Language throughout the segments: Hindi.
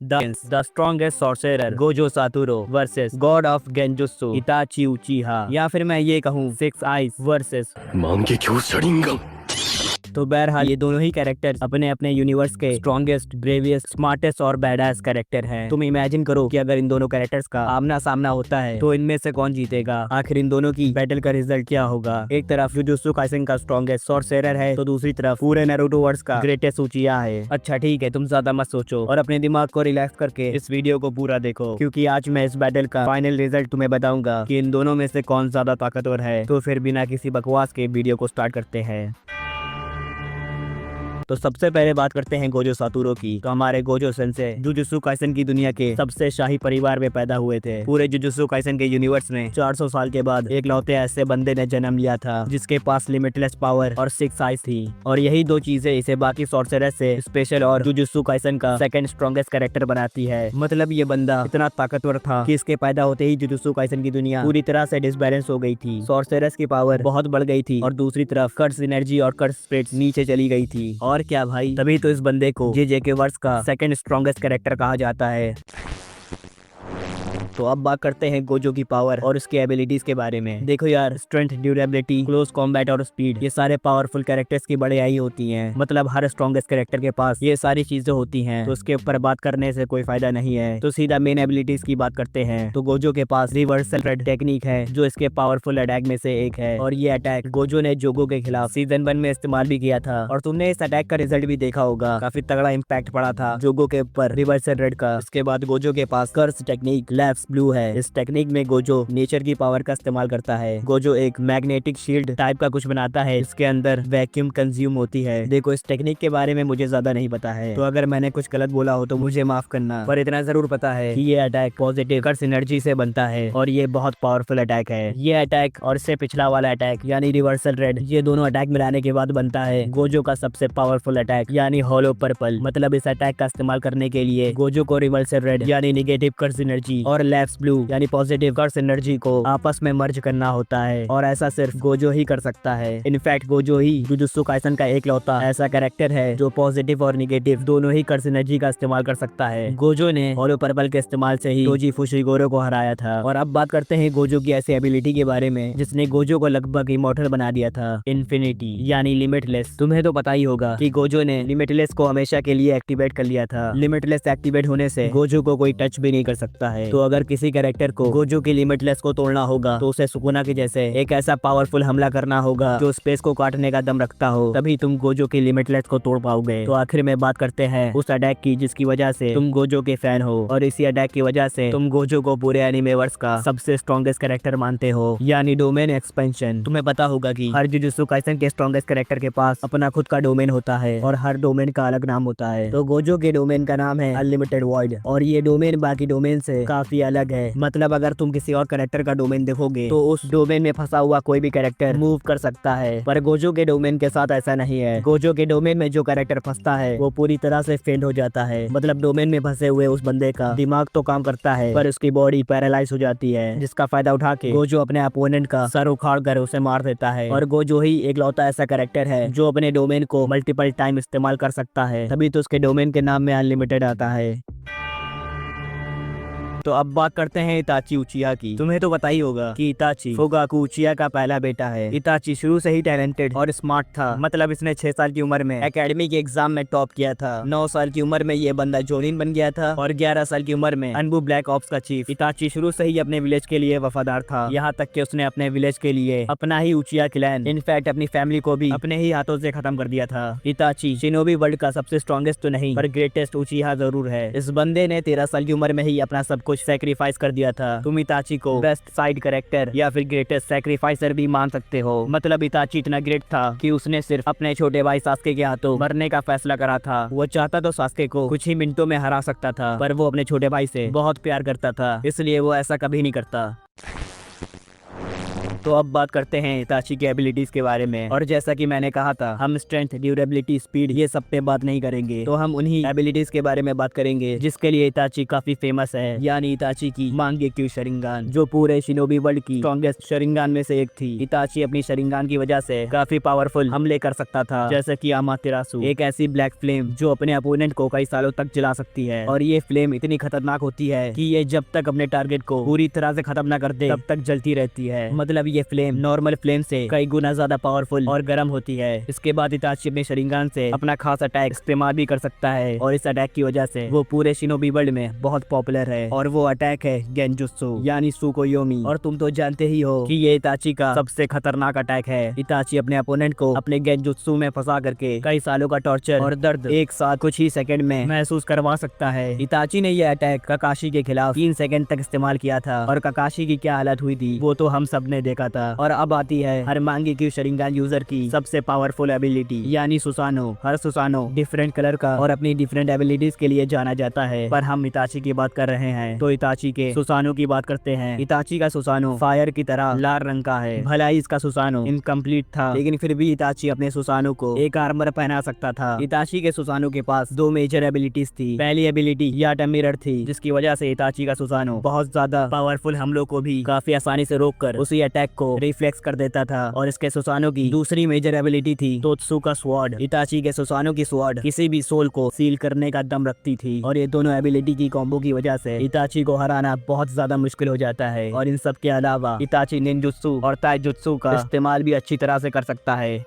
The strongest sorcerer Gojo Satoru versus God of genjutsu इताची उचिहा, या फिर मैं ये कहूँ सिक्स आइज वर्सेस। तो बहरहाल ये दोनों ही कैरेक्टर अपने अपने यूनिवर्स के स्ट्रॉन्गेस्ट, ब्रेवियस्ट, स्मार्टेस्ट और बैडास कैरेक्टर हैं। तुम इमेजिन करो कि अगर इन दोनों कैरेक्टर्स का आमना सामना होता है तो इनमें से कौन जीतेगा। आखिर इन दोनों की बैटल का रिजल्ट क्या होगा। एक तरफ जुजुत्सु काइसेन का स्ट्रॉन्गेस्ट सॉर्सरर है तो दूसरी तरफ पूरे नारुतो वर्स का ग्रेटेस्ट उचिहा है। अच्छा ठीक है, तुम ज्यादा मत सोचो और अपने दिमाग को रिलैक्स करके इस वीडियो को पूरा देखो, क्योंकि आज मैं इस बैटल का फाइनल रिजल्ट तुम्हें बताऊंगा कि इन दोनों में से कौन ज्यादा ताकतवर है। तो फिर बिना किसी बकवास के वीडियो को स्टार्ट करते हैं। तो सबसे पहले बात करते हैं गोजो सातोरू की। तो हमारे गोजो सेंसेई जुजुत्सु काइसेन की दुनिया के सबसे शाही परिवार में पैदा हुए थे। पूरे जुजुत्सु काइसेन के यूनिवर्स में 400 साल के बाद एक लौते ऐसे बंदे ने जन्म लिया था जिसके पास लिमिटलेस पावर और 6 आइज थी, और यही दो चीजें इसे बाकी सॉर्सरर्स से स्पेशल और जुजुत्सु काइसेन का सेकंड स्ट्रॉन्गेस्ट कैरेक्टर बनाती है। मतलब ये बंदा इतना ताकतवर था कि इसके पैदा होते ही जुजुत्सु काइसेन की दुनिया पूरी तरह से डिसबैलेंस हो गई थी। सॉर्सरर्स की पावर बहुत बढ़ गई थी और दूसरी तरफ कर्स एनर्जी और कर्स स्पिरिट्स नीचे चली गई थी। और क्या भाई, तभी तो इस बंदे को जे के वर्स का सेकंड स्ट्रॉन्गेस्ट कैरेक्टर कहा जाता है। तो अब बात करते हैं गोजो की पावर और उसके एबिलिटीज के बारे में। देखो यार, स्ट्रेंथ, ड्यूरेबिलिटी, क्लोज कॉम्बैट और स्पीड, ये सारे पावरफुल कैरेक्टर्स की बढ़ियाई होती हैं। मतलब हर स्ट्रॉन्गेस्ट कैरेक्टर के पास ये सारी चीजें होती हैं, तो उसके ऊपर बात करने से कोई फायदा नहीं है। तो सीधा मेन एबिलिटीज की बात करते हैं। तो गोजो के पास रिवर्सल रेड टेक्निक है जो इसके पावरफुल अटैक में से एक है, और ये अटैक गोजो ने जोगो के खिलाफ सीजन 1 में इस्तेमाल भी किया था। और तुमने इस अटैक का रिजल्ट भी देखा होगा, काफी तगड़ा इम्पैक्ट पड़ा था जोगो के ऊपर रिवर्सल रेड का। इसके बाद गोजो के पास कर्स टेक्निक लैप्स ब्लू है। इस टेक्निक में गोजो नेचर की पावर का इस्तेमाल करता है। गोजो एक मैग्नेटिक शील्ड टाइप का कुछ बनाता है, इसके अंदर वैक्यूम कंज्यूम होती है। देखो, इस टेक्निक के बारे में मुझे ज्यादा नहीं पता है, तो अगर मैंने कुछ गलत बोला हो तो मुझे माफ करना, पर इतना जरूर पता है कि ये अटैक पॉजिटिव कर्स एनर्जी से बनता है और ये बहुत पावरफुल अटैक है। ये अटैक और इससे पिछला वाला अटैक यानी रिवर्सल रेड, ये दोनों अटैक मिलाने के बाद बनता है गोजो का सबसे पावरफुल अटैक यानी होलो पर्पल। मतलब इस अटैक का इस्तेमाल करने के लिए गोजो को रिवर्सल रेड यानी निगेटिव कर्स एनर्जी और लैप्स ब्लू यानी पॉजिटिव कर्स एनर्जी को आपस में मर्ज करना होता है, और ऐसा सिर्फ गोजो ही कर सकता है। इनफैक्ट गोजो ही जुजुत्सु काइसेन का एकलौता ऐसा कैरेक्टर है जो पॉजिटिव और निगेटिव दोनों ही कर्स एनर्जी का इस्तेमाल कर सकता है। गोजो ने होलो पर्पल के इस्तेमाल से ही टोजी फुशिगोरो को हराया था। और अब बात करते हैं गोजो की ऐसी एबिलिटी के बारे में जिसने गोजो को लगभग इमॉर्टल बना दिया था, इन्फिनिटी यानी लिमिटलेस। तुम्हें तो पता ही होगा कि गोजो ने लिमिटलेस को हमेशा के लिए एक्टिवेट कर लिया था। लिमिटलेस एक्टिवेट होने से गोजो को कोई टच भी नहीं कर सकता है। तो अगर किसी कैरेक्टर को गोजो की लिमिटलेस को तोड़ना होगा तो उसे सुकुना के जैसे एक ऐसा पावरफुल हमला करना होगा जो स्पेस को काटने का दम रखता हो, तभी तुम गोजो की लिमिटलेस को तोड़ पाओगे। तो आखिर में बात करते हैं उस अटैक की जिसकी वजह से तुम गोजो के फैन हो, और इसी अटैक की वजह से तुम गोजो को पूरे एनिमेवर्स का सबसे स्ट्रॉन्गेस्ट कैरेक्टर मानते हो, यानी डोमेन एक्सपेंशन। तुम्हें पता होगा कि हर जुजुत्सु काइसेन के स्ट्रॉन्गेस्ट कैरेक्टर के पास अपना खुद का डोमेन होता है और हर डोमेन का अलग नाम होता है। तो गोजो के डोमेन का नाम है अनलिमिटेड वॉइड, और ये डोमेन बाकी डोमेन से काफी अलग है। मतलब अगर तुम किसी और कैरेक्टर का डोमेन देखोगे तो उस डोमेन में फंसा हुआ कोई भी कैरेक्टर मूव कर सकता है, पर गोजो के डोमेन के साथ ऐसा नहीं है। गोजो के डोमेन में जो कैरेक्टर फंसता है वो पूरी तरह से फेंड हो जाता है। मतलब डोमेन में फंसे हुए उस बंदे का दिमाग तो काम करता है पर उसकी बॉडी पैरालाइज हो जाती है, जिसका फायदा उठा के गोजो अपने अपोनेंट का सर उखाड़ कर उसे मार देता है। और गोजो ही एकलौता ऐसा कैरेक्टर है जो अपने डोमेन को मल्टीपल टाइम इस्तेमाल कर सकता है, तभी तो उसके डोमेन के नाम में अनलिमिटेड आता है। तो अब बात करते हैं इताची उचिहा की। तुम्हें तो पता ही होगा कि इताची फुगाकू उचिहा का पहला बेटा है। इताची शुरू से ही टैलेंटेड और स्मार्ट था। मतलब इसने 6 साल की उम्र में एकेडमी के एग्जाम में टॉप किया था। 9 साल की उम्र में ये बंदा जोनिन बन गया था और 11 साल की उम्र में अनबू ब्लैक ऑप्स का चीफ। इताची शुरू से ही अपने विलेज के लिए वफादार था, यहाँ तक कि उसने अपने विलेज के लिए अपना ही उचिहा क्लैन, इनफैक्ट अपनी फैमिली को भी अपने ही हाथों से खत्म कर दिया था। इताची शिनोबी वर्ल्ड का सबसे स्ट्रॉन्गेस्ट तो नहीं पर ग्रेटेस्ट उचिहा जरूर है। इस बंदे ने 13 साल की उम्र में ही अपना सब कुछ सैक्रिफाइस कर दिया था। तुम इताची को बेस्ट साइड कैरेक्टर या फिर ग्रेटेस्ट सैक्रिफाइसर भी मान सकते हो। मतलब इताची इतना ग्रेट था कि उसने सिर्फ अपने छोटे भाई सास्के के हाथों मरने का फैसला करा था। वो चाहता तो सास्के को कुछ ही मिनटों में हरा सकता था, पर वो अपने छोटे भाई से बहुत प्यार करता था, इसलिए वो ऐसा कभी नहीं करता। तो अब बात करते हैं इताची की एबिलिटीज के बारे में। और जैसा कि मैंने कहा था, हम स्ट्रेंथ, ड्यूरेबिलिटी, स्पीड ये सब पे बात नहीं करेंगे, तो हम उन्हीं एबिलिटीज के बारे में बात करेंगे जिसके लिए इताची काफी फेमस है, यानी इताची की मांगेक्यू शरिंगान, जो पूरे शिनोबी वर्ल्ड की स्ट्रॉन्गेस्ट शरिंगान में से एक थी। इताची अपनी शरिंगान की वजह से काफी पावरफुल हमले कर सकता था, जैसे कि अमातेरासु, एक ऐसी ब्लैक फ्लेम जो अपने अपोनेंट को कई सालों तक जला सकती है। और ये फ्लेम इतनी खतरनाक होती है कि ये जब तक अपने टारगेट को पूरी तरह से खत्म न कर दे तब तक जलती रहती है। मतलब ये फ्लेम नॉर्मल फ्लेम से कई गुना ज्यादा पावरफुल और गर्म होती है। इसके बाद इताची अपने शरिंगान से अपना खास अटैक इस्तेमाल भी कर सकता है, और इस अटैक की वजह से वो पूरे शिनोबी वर्ल्ड में बहुत पॉपुलर है। और वो अटैक है गेंजुत्सु यानी सुकोयोमी। और तुम तो जानते ही हो कि ये इताची का सबसे खतरनाक अटैक है। इताची अपने अपोनेंट को अपने गेंजुत्सु में फंसा करके कई सालों का टॉर्चर और दर्द एक साथ कुछ ही सेकंड में महसूस करवा सकता है। इताची ने यह अटैक काकाशी के खिलाफ 3 सेकंड तक इस्तेमाल किया था, और काकाशी की क्या हालत हुई थी वो तो हम सब ने देखा था। और अब आती है हर मांगेक्यू शरिंगान यूजर की सबसे पावरफुल एबिलिटी, यानी सुसानो। हर सुसानो डिफरेंट कलर का और अपनी डिफरेंट एबिलिटीज के लिए जाना जाता है, पर हम इताची की बात कर रहे हैं तो इताची के सुसानो की बात करते हैं। इताची का सुसानो फायर की तरह लाल रंग का है। भला ही इसका सुसानो इनकम्प्लीट था, लेकिन फिर भी इताची अपने सुसानो को एक आर्मर पहना सकता था। इताची के सुसानो के पास 2 मेजर एबिलिटीज थी। पहली एबिलिटी याटा मिरर थी, जिसकी वजह से इताची का सुसानो बहुत ज्यादा पावरफुल हमलों को भी काफी आसानी से रोककर उसी अटैक को रिफ्लेक्स कर देता था। और इसके सुसानो की दूसरी मेजर एबिलिटी थी तोत्सु का स्वॉर्ड। इताची के सुसानो की स्वॉर्ड किसी भी सोल को सील करने का दम रखती थी, और ये दोनों एबिलिटी की कॉम्बो की वजह से इताची को हराना बहुत ज्यादा मुश्किल हो जाता है। और इन सब के अलावा इताची निंजुत्सु और ताइजुत्सु का इस्तेमाल भी अच्छी तरह से कर सकता है।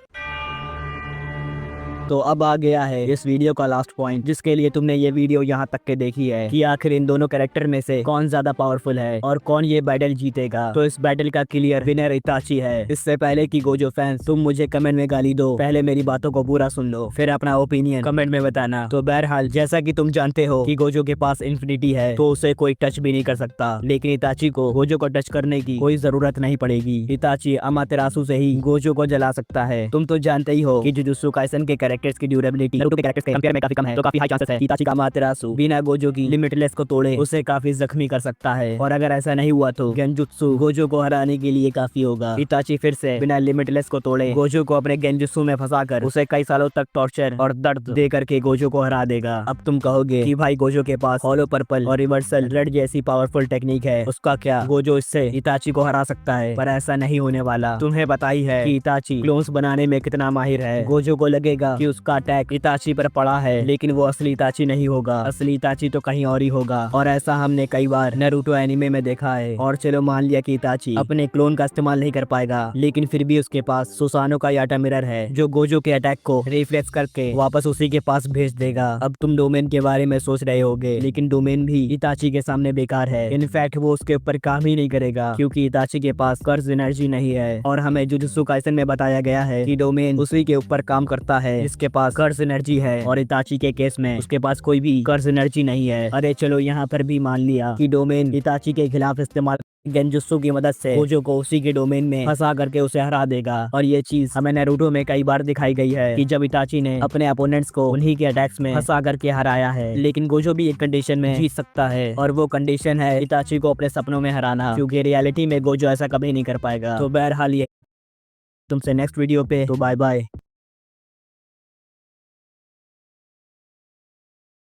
तो अब आ गया है इस वीडियो का लास्ट पॉइंट, जिसके लिए तुमने ये वीडियो यहाँ तक के देखी है कि आखिर इन दोनों कैरेक्टर में से कौन ज्यादा पावरफुल है और कौन ये बैटल जीतेगा। तो इस बैटल का क्लियर विनर इताची है। इससे पहले कि गोजो फैंस तुम मुझे कमेंट में गाली दो, पहले मेरी बातों को पूरा सुन लो, फिर अपना ओपिनियन कमेंट में बताना। तो बहरहाल, जैसा कि तुम जानते हो कि गोजो के पास इन्फिनिटी है, तो उसे कोई टच भी नहीं कर सकता, लेकिन इताची को गोजो को टच करने की कोई जरूरत नहीं पड़ेगी। इताची अमातेरासु से ही गोजो को जला सकता है। तुम तो जानते ही हो कि जुजुत्सु काइसन के कैरेक्टर्स की ड्यूरेबिलिटी नारुतो के कैरेक्टर्स के कंपेयर में काफी कम है, तो काफी हाई चांसेस है कि इताची का अमातेरासु बिना गोजो की लिमिटलेस को तोड़े उसे काफी जख्मी कर सकता है। और अगर ऐसा नहीं हुआ तो गेंजुत्सु गोजो को हराने के लिए काफी होगा। इताची फिर से बिना लिमिटलेस को तोड़े गोजो को अपने गेंजुत्सु में फंसाकर उसे कई सालों तक टॉर्चर और दर्द दे करके गोजो को हरा देगा। अब तुम कहोगे कि भाई गोजो के पास हॉलो पर्पल और रिवर्सल रेड जैसी पावरफुल टेक्निक है, उसका क्या, गोजो इससे इताची को हरा सकता है। पर ऐसा नहीं होने वाला। तुम्हें पता ही है कि इताची क्लोन्स बनाने में कितना माहिर है। गोजो को लगेगा कि उसका अटैक इताची पर पड़ा है, लेकिन वो असली इताची नहीं होगा। असली इताची तो कहीं और ही होगा, और ऐसा हमने कई बार नारुतो एनिमे में देखा है। और चलो मान लिया कि इताची अपने क्लोन का इस्तेमाल नहीं कर पाएगा, लेकिन फिर भी उसके पास सुसानो का याटा मिरर है, जो गोजो के अटैक को रिफ्लेक्स करके वापस उसी के पास भेज देगा। अब तुम डोमेन के बारे में सोच रहे होगे, लेकिन डोमेन भी इताची के सामने बेकार है। इनफैक्ट वो उसके ऊपर काम ही नहीं करेगा, क्योंकि इताची के पास कर्ज एनर्जी नहीं है। और हमें जुजुत्सु काइसन में बताया गया है कि डोमेन उसी के ऊपर काम करता है जिसके पास कर्ज एनर्जी है, और इताची के केस में उसके पास कोई भी कर्ज एनर्जी नहीं है। अरे चलो यहाँ पर भी मान लिया कि डोमेन इताची के खिलाफ इस्तेमाल गेंजुत्सु की मदद से गोजो को उसी के डोमेन में फंसा करके उसे हरा देगा। और ये चीज हमें नारुतो में कई बार दिखाई गई है कि जब इताची ने अपने अपोनेंट्स को उन्हीं के अटैक्स में फंसा करके हराया है। लेकिन गोजो भी एक कंडीशन में जीत सकता है, और वो कंडीशन है इताची को अपने सपनों में हराना, क्योंकि रियलिटी में गोजो ऐसा कभी नहीं कर पाएगा। तो बहरहाल ये तुमसे नेक्स्ट वीडियो पे, तो बाय बाय।